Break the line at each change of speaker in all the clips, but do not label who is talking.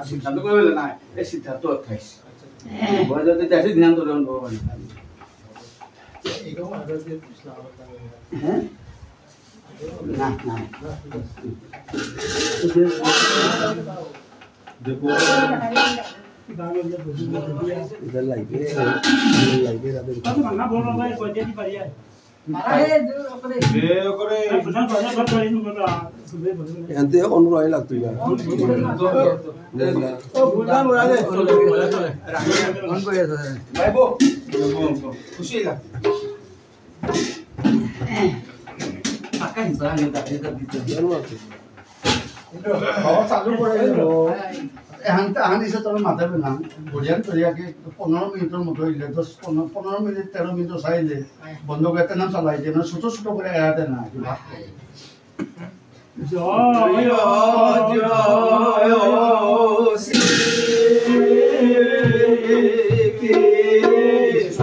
সিদ্ধান্ত করে না এই সিদ্ধান্ত অথাইছে যদি দেখি ধ্যান ধরে না না देखो इधर लाइवे बोल रहा है कोई नहीं बढ़िया यांते ऑन रॉयल लागतो या खुशी चालू पड़ेगा हांदी तो माता ना बढ़िया बढ़िया के 15 मिनट मत 10-15 मिनट 13 मिनट साइले बंद करते ना चलाई ना छोटो छोटो করে আয়াতে না জয় জয় শ্রী কৃষ্ণ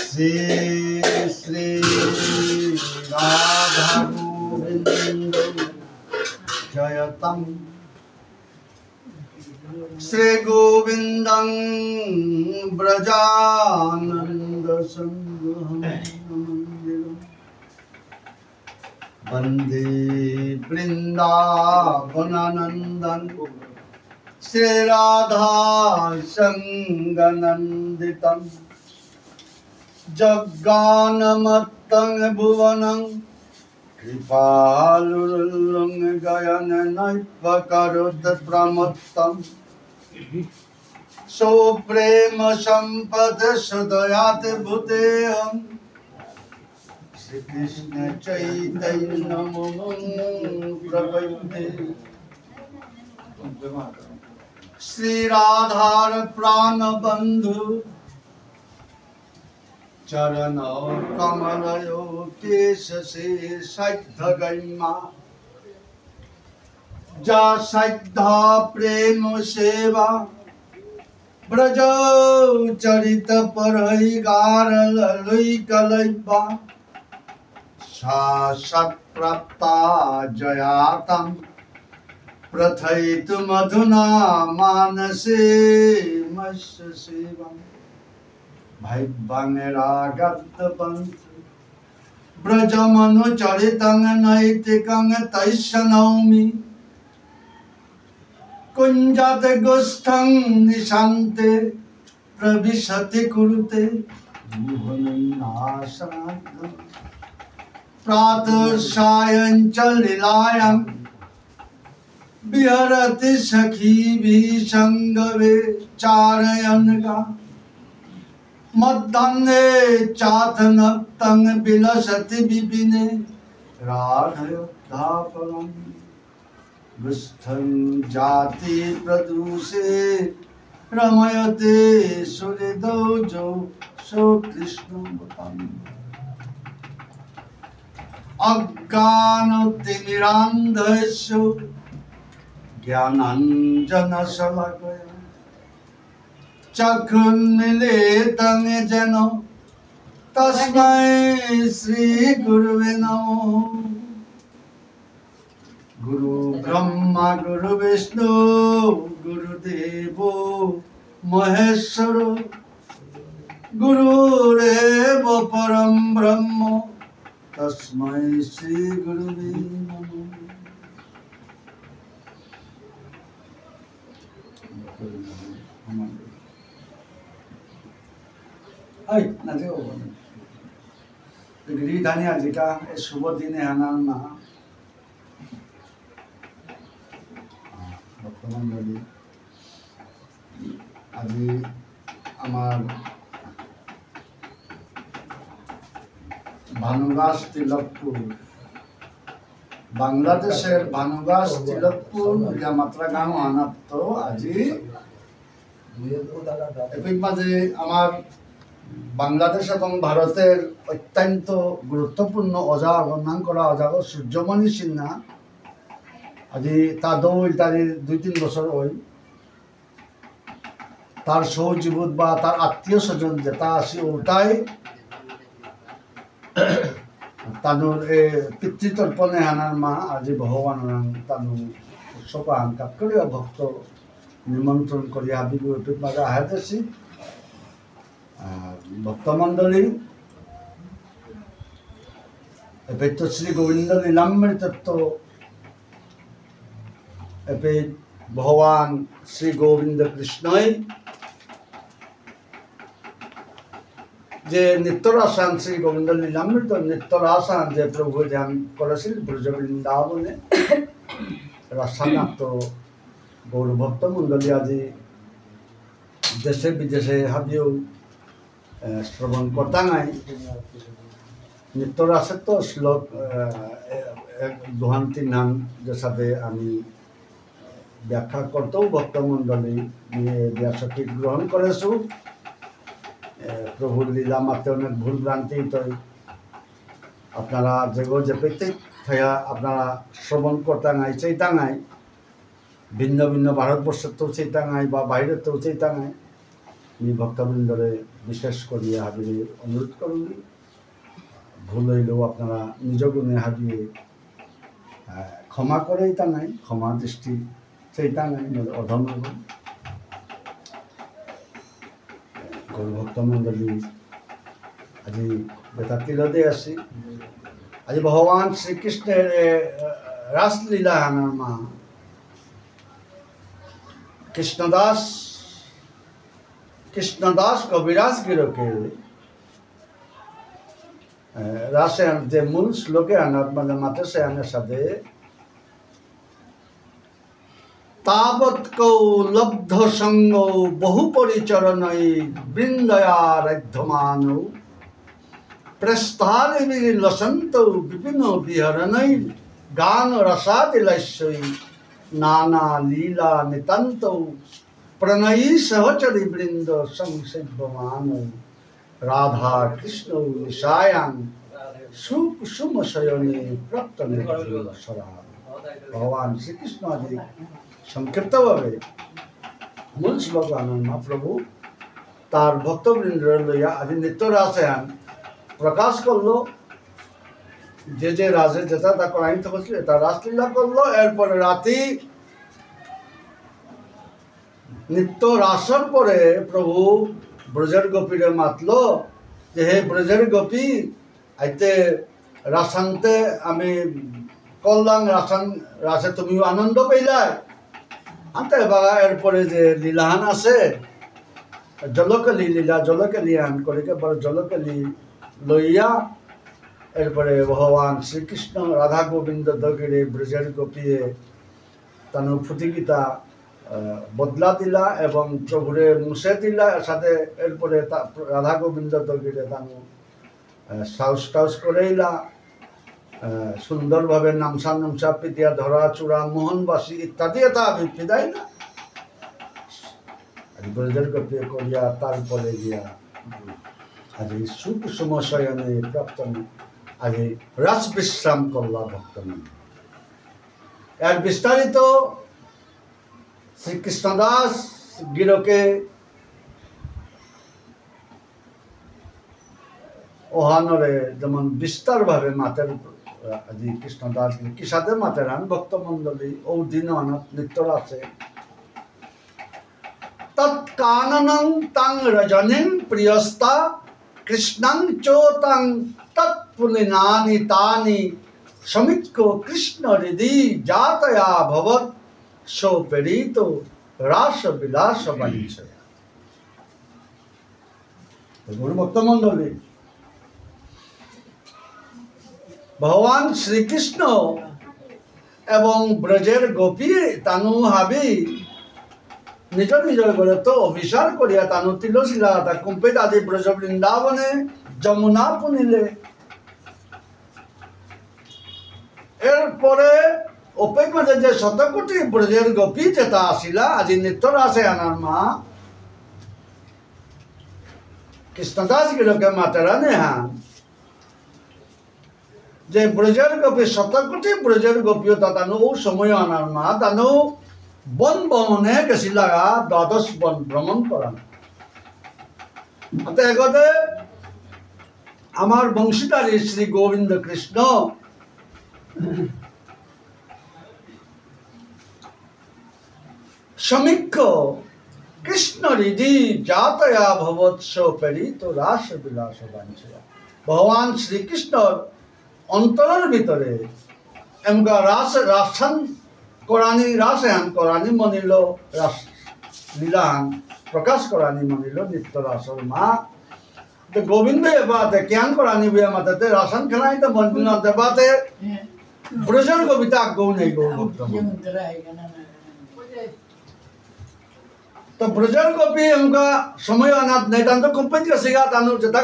श्री श्री राधा गोविंद जयतम श्री गोविंदं ब्रजानंद संगहं वंदे वृंदावननंदन श्री राधा संगनंदितं जग्गानमत्तं भुवनं कृपालुरुल्लुं गयन नैपकरोत प्रमत्तं सो प्रेम संपद सदयात भूतेहं श्री कृष्ण चैतन्य प्रपद्ये श्री राधार प्राण बंधु चरण कमलयो केश से सद्ध गैमा जा सद्ध प्रेम सेवा ब्रज चरित परहि गार ललुई कलैबा सा सत्प्राप्ता जयातं प्रथयितु मधुना मानसे मस्य सेवा भैवांगरागत पंथ ब्रजमनुचरितं नैतिकं तस्य नौमि कुञ्जात गोष्ठं निशान्ते प्रविशति कुरुते प्रातः सायं च लीलायां विहरति सखीभिः संगवे चारयन्का मध्याह्ने चाथनक्तं विलसति विपिने राधयोद्धापरं विष्ठं जाति प्रदूषे रमयते सुहृदौ जो सो कृष्णं अज्ञानतिमिरान्धस्य ज्ञानाञ्जनशलाकया चक्षुन्मीलितं येन तस्मै श्रीगुरुवे नमः। गुरु ब्रह्मा गुरु विष्णु गुरुदेवो महेश्वर गुरुरेव परं ब्रह्म तस्मै श्री गुरुवे नमः। Ay, nanti ko. Negeri tani aja শুভ দিনে আনার মা বর্তমান বলি আজি আমার ভানুগাছ তিলকপুর বাংলাদেশের ভানুগাছ তিলকপুর মাত্রা গাঁও আনাত আজি এপিক মাঝে আমার বাংলাদেশ এবং ভারতের অত্যন্ত গুরুত্বপূর্ণ অজাগণান করা অজাগ সূর্যমণি সিনহা আজি তা দৌল তারি 2-3 বছর ওই তার সহজীবত বা তার আত্মীয় স্বজন যেটা আসি ওটাই তানুর পিতৃতর্পণে আনার মা আজি ভগবান তানু উৎসবান কাপড়িয়া ভক্ত নিমন্ত্রণ করি হাবি মাঝে আহাতেছি ভক্তমণ্ডলী এবার তো শ্রী গোবিন্দ লীলামৃত এবার ভগবান শ্রী গোবিন্দ কৃষ্ণই যে নিত্যরাসান শ্রী গোবিন্দ লীলামৃত নিত্যরাসান যে প্রভু ধ্যান করেছিল ব্রজ বৃন্দাবনে রাসানাত্ম গৌর ভক্তমণ্ডলী আজি দেশে বিদেশে হাবিয়েও শ্রবণ করতা নাই নিত্যরাসের তো শ্লোক দুহান্তি নাম যে সাথে আমি ব্যাখ্যা করতেও ভক্তমণ্ডলী নিয়ে ব্যাসটি গ্রহণ করেছো প্রভুর লীলা মাত্র অনেক ভুল ভ্রান্তি তো আপনারা যেগো যে প্রত্যেক থাকা আপনারা শ্রবণ করতে নাই চাইতা নাই ভিন্ন ভিন্ন ভারতবর্ষের তো চাইতা নাই বা বাইরের তো চাইতা নাই আমি ভক্তবৃন্দরে বিশেষ করিয়া হাবিয়ে অনুরোধ করুন ভুল হইলেও আপনারা নিজ গুণে হাবিয়ে ক্ষমা করেই তা নাই ক্ষমা দৃষ্টি সেইটা নাই অধম গৌর ভক্তমণ্ডলী আজি বেতা তীরতে আসি আজি ভগবান শ্রীকৃষ্ণের রাসলীলা আনার মা কৃষ্ণদাস কবিরাজ গিরকে রাসে যে মূল শ্লোকে আনার মানে মাতে সে আনার সাথে তাবৎ কৌ লব্ধ সঙ্গ বহু পরিচরণই বৃন্দয়ারাধ্যমান প্রস্থানে লসন্ত বিপিন বিহরণই গান রসাদিলস্যই নানা লীলা নিতান্ত প্রণয়ী সহচরী বৃন্দ সংসেব্যমান রাধা কৃষ্ণ নিশায়াং সুকুসুম শয়নে প্রত্যনে ভগবান শ্রীকৃষ্ণ আদি সংক্ষিপ্তভাবে মূল শ্লোক আনন্দ মহাপ্রভু তার ভক্তবৃন্দ লইয়া আদি নিত্য রাসায়ন প্রকাশ করলো যে রাজে যেটা তা করাইতে হচ্ছিল তা রাসলীলা করলো এরপরে রাতি নিত্য রাসর পরে প্রভু ব্রজের গোপীরে মাতলো যে হে ব্রজের গোপী আইতে রাসান্তে আমি করলাম রাসে তুমিও আনন্দ পেলা আনতে বা এরপরে যে লীলাহান আছে জলকালি লীলা জলকালি আন করে বড় জলকালি লইয়া এরপরে ভগবান শ্রীকৃষ্ণ রাধা গোবিন্দ দগিরে ব্রজের গোপীয়ে তানু ফুটিকিতা বদলা দিলা এবং প্রভুরে মুছে দিলা সাথে এরপরে রাধা গোবিন্দ দগিরে তানু সাউস টাউস করেইলা সুন্দরভাবে নামসা পিতিয়া ধরা চূড়া মোহনবাসী ইত্যাদি এটা আবৃত্তি দেয় না ব্রজের গোপী করিয়া তারপরে গিয়া আজ এই সুখ সমশয়নে প্রাপ্ত আজ এই রাস বিশ্রাম করলা ভক্তমন এর বিস্তারিত শ্রীকৃষ্ণদাস গিরকে ওহানরে যেমন বিস্তার ভাবে মাতের আজি কৃষ্ণদাস কি সাথে মাতের আন ভক্তমণ্ডলী ও দিন অনাথ নিত্যর আছে তৎকাননং তং রজনীং প্রিয়স্তা কৃষ্ণং চোতং তৎপুলিনানি তানি সমীক্ষ কৃষ্ণ হৃদি জাতয়া ভবৎ সোপেরিত রাস বিলাস বাঞ্ছয়া গুরু ভক্তমণ্ডলী ভগবান শ্রীকৃষ্ণ এবং ব্রজের গোপী তানু হাবি নিজ নিজ ঘরে তো অভিসার করিয়া তানু তিলশিলা তা কুম্পিত আদি ব্রজ বৃন্দাবনে যমুনা পুনিলে এরপরে ওপেক মাঝে যে শতকোটি ব্রজের গোপী যেটা আসিলা আজি নিত্যর আসে আনার মা কৃষ্ণদাস গিরকে মাতেরা নেহান যে ব্রজের গোপী শতকোটি ব্রজের গোপীও তানু ও সময় আনার মা তানু বন ভ্রমণে গেছিলা দ্বাদশ বন ভ্রমণ করান এগতে আমার বংশীধারী শ্রী গোবিন্দ কৃষ্ণ সমীক্ষ কৃষ্ণ হৃদি জাতয়া ভবৎস প্রেরিত রাস বিলাস বাঞ্ছয়া ভগবান শ্রীকৃষ্ণর অন্তরের ভিতরে এমকা রাসান করানি রাসায়ন করানি মনিল রাস লীলান প্রকাশ করানি মনিল নিত্য রাসর মা তো গোবিন্দ এবাতে জ্ঞান করানি বিয়া মাতাতে রাসান খেলাই তো মন্দির দেবাতে ব্রজের কবিতা আগ্রহ নেই গৌরভক্ত তো ব্রজের গোপী এমকা সময় অনাথ নেই তান তো কুম্পিত গেছিগা তানু যেটা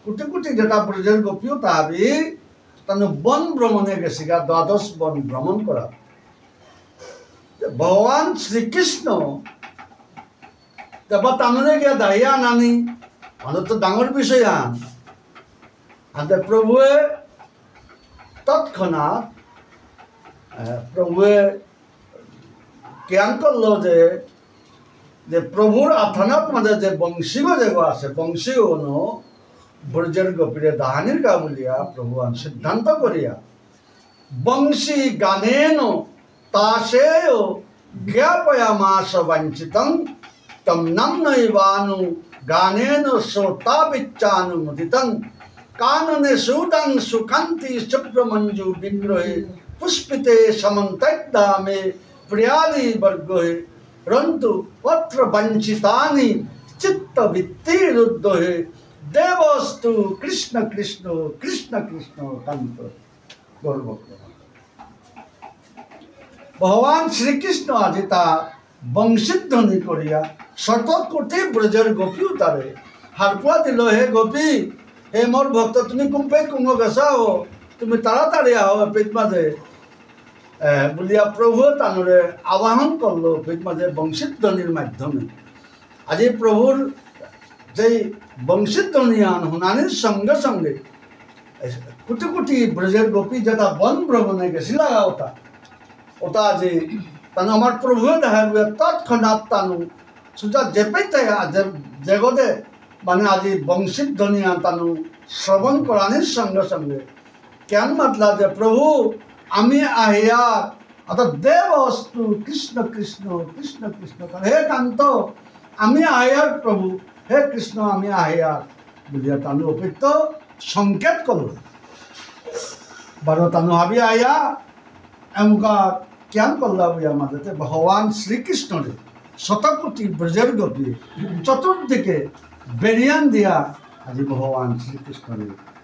কোটি কোটি যেটা ব্রজের গোপীও তাহাবি তানু বন ভ্রমণে গেছিগা দ্বাদশ বন ভ্রমণ করা ভগবান শ্রীকৃষ্ণ তারপর তানুরে গিয়া দাহিয়া নানি আমাদের তো ডাঙর বিষয় আনতে প্রভুয়ে তৎক্ষণাৎ প্রভুয়ে জ্ঞান করলো যে প্রভুর আথানাত মাঝে যে বংশীগো যেগো আছে বংশীগো ব্রজের গোপীরে দাহানির গা বলিয়া প্রভুয়ান সিদ্ধান্ত করিয়া বংশী গানেন তাশেয় জ্ঞাপয়ামাস বাঞ্ছিতং তম নৈবানু গানেন শ্রোতাবিচ্ছানুমোদিতং কাননে সুদং সুখান্তি শুভ্রমঞ্জু বিগ্রহে পুষ্পিতে সমন্তদামে প্রিয়ালি বর্গহে রন্তু পত্র বঞ্চিতানি চিত্তবৃত্তিরুদ্ধহে দেবস্তু কৃষ্ণ কৃষ্ণ কৃষ্ণ কৃষ্ণ কান্ত গৌরভক্ত ভগবান শ্রীকৃষ্ণ আজি তা বংশীধ্বনি করিয়া শতকোটি ব্রজের গোপী তারে হারপুয়া দিল হে গোপী হে মোর ভক্ত তুমি কুম্পে কুঙ্গ গেছাও তুমি তাড়াতাড়ি আও পেট মাঝে বলিয়া প্রভু তানুরে আবাহন করলো পেট মাঝে বংশীধ্বনির মাধ্যমে আজি প্রভুর যেই বংশীধ্বনি আন হুনানির সঙ্গে সঙ্গে কোটি কোটি ব্রজের গোপী যেটা বন ভ্রমণে গেছিলা ওটা যে তানু আমার প্রভু দেখা তৎক্ষণাৎ তানু সুজা যেপেতে জগতে মানে আজি বংশীধ্বনি তানু শ্রবণ করানির সঙ্গে সঙ্গে কেন মাতলা যে প্রভু আমি আহিয়া অর্থাৎ দেবস্তু কৃষ্ণ কৃষ্ণ কৃষ্ণ কৃষ্ণ হে কান্ত আমি আহিয়ার প্রভু হে কৃষ্ণ আমি আহিয়ার বলিয়া তানু অপেক্ষ সংকেত করল বারো তানু হাবি আহিয়া এমকা জ্ঞান করলা বলিয়া মাঝে ভগবান শ্রীকৃষ্ণরে শতকোটি ব্রজের গোপী চতুর্দিকে বেরিয়ান দিয়া আজি ভগবান শ্রীকৃষ্ণের